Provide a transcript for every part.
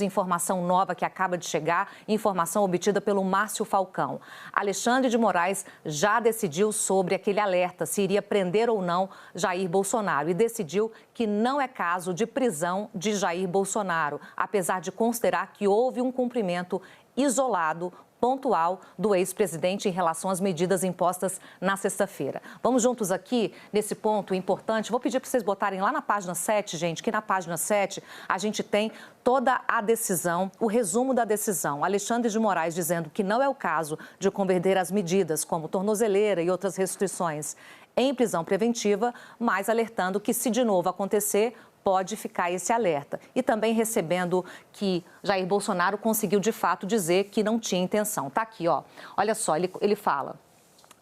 Informação nova que acaba de chegar, informação obtida pelo Márcio Falcão. Alexandre de Moraes já decidiu sobre aquele alerta, se iria prender ou não Jair Bolsonaro, e decidiu que não é caso de prisão de Jair Bolsonaro, apesar de considerar que houve um cumprimento isolado, pontual, do ex-presidente em relação às medidas impostas na sexta-feira. Vamos juntos aqui nesse ponto importante. Vou pedir para vocês botarem lá na página 7, gente, que na página 7 a gente tem toda a decisão, o resumo da decisão. Alexandre de Moraes dizendo que não é o caso de converter as medidas, como tornozeleira e outras restrições, em prisão preventiva, mas alertando que, se de novo acontecer, pode ficar esse alerta. E também recebendo que Jair Bolsonaro conseguiu, de fato, dizer que não tinha intenção. Está aqui, ó. Olha só, ele fala: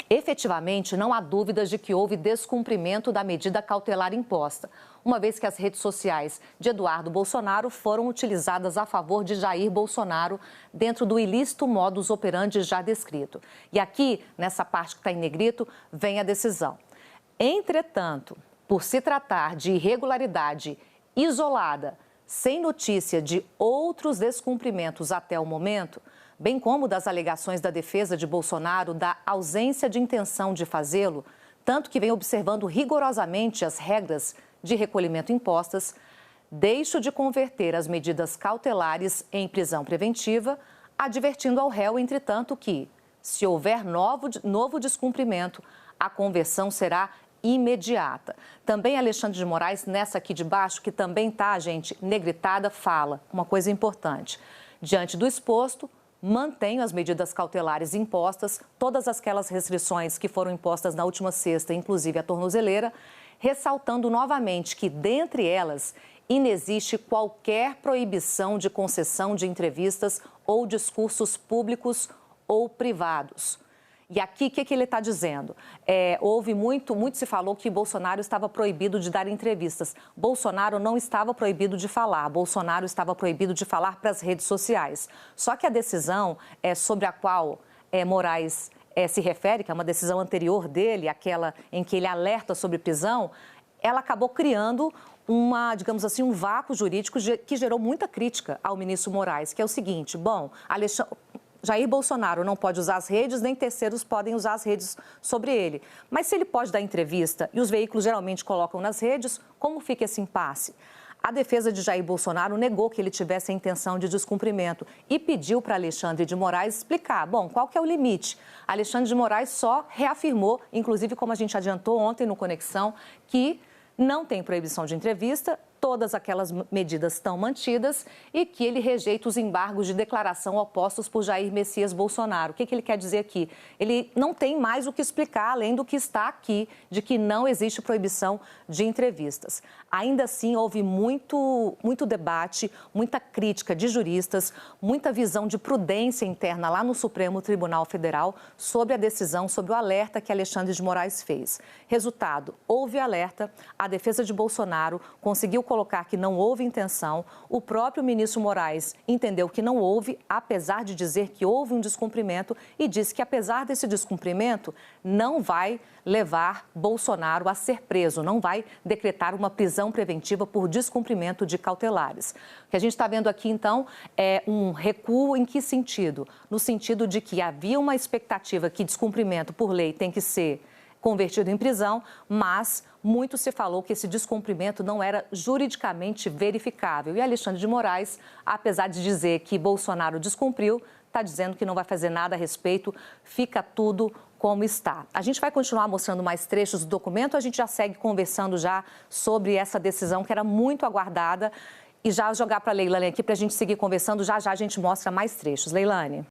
efetivamente, não há dúvidas de que houve descumprimento da medida cautelar imposta, uma vez que as redes sociais de Eduardo Bolsonaro foram utilizadas a favor de Jair Bolsonaro dentro do ilícito modus operandi já descrito. E aqui, nessa parte que está em negrito, vem a decisão. Entretanto, por se tratar de irregularidade isolada, sem notícia de outros descumprimentos até o momento, bem como das alegações da defesa de Bolsonaro da ausência de intenção de fazê-lo, tanto que vem observando rigorosamente as regras de recolhimento impostas, deixo de converter as medidas cautelares em prisão preventiva, advertindo ao réu, entretanto, que, se houver novo descumprimento, a conversão será imediata. Também Alexandre de Moraes, nessa aqui de baixo, que também está, gente, negritada, fala uma coisa importante. Diante do exposto, mantenho as medidas cautelares impostas, todas aquelas restrições que foram impostas na última sexta, inclusive a tornozeleira, ressaltando novamente que, dentre elas, inexiste qualquer proibição de concessão de entrevistas ou discursos públicos ou privados. E aqui, o que ele está dizendo? Muito se falou que Bolsonaro estava proibido de dar entrevistas. Bolsonaro não estava proibido de falar. Bolsonaro estava proibido de falar para as redes sociais. Só que a decisão sobre a qual Moraes se refere, que é uma decisão anterior dele, aquela em que ele alerta sobre prisão, ela acabou criando digamos assim, um vácuo jurídico que gerou muita crítica ao ministro Moraes, que é o seguinte: bom, Jair Bolsonaro não pode usar as redes, nem terceiros podem usar as redes sobre ele. Mas se ele pode dar entrevista e os veículos geralmente colocam nas redes, como fica esse impasse? A defesa de Jair Bolsonaro negou que ele tivesse a intenção de descumprimento e pediu para Alexandre de Moraes explicar, bom, qual que é o limite? Alexandre de Moraes só reafirmou, inclusive como a gente adiantou ontem no Conexão, que não tem proibição de entrevista, todas aquelas medidas estão mantidas e que ele rejeita os embargos de declaração opostos por Jair Messias Bolsonaro. O que ele quer dizer aqui? Ele não tem mais o que explicar, além do que está aqui, de que não existe proibição de entrevistas. Ainda assim, houve muito debate, muita crítica de juristas, muita visão de prudência interna lá no Supremo Tribunal Federal sobre a decisão, sobre o alerta que Alexandre de Moraes fez. Resultado, houve alerta, a defesa de Bolsonaro conseguiu colocar que não houve intenção, o próprio ministro Moraes entendeu que não houve, apesar de dizer que houve um descumprimento, e disse que, apesar desse descumprimento, não vai levar Bolsonaro a ser preso, não vai decretar uma prisão preventiva por descumprimento de cautelares. O que a gente está vendo aqui, então, é um recuo em que sentido? No sentido de que havia uma expectativa que descumprimento por lei tem que ser convertido em prisão, mas muito se falou que esse descumprimento não era juridicamente verificável. E Alexandre de Moraes, apesar de dizer que Bolsonaro descumpriu, está dizendo que não vai fazer nada a respeito, fica tudo como está. A gente vai continuar mostrando mais trechos do documento, a gente já segue conversando já sobre essa decisão que era muito aguardada, e já jogar para a Leilane aqui para a gente seguir conversando, já a gente mostra mais trechos. Leilane.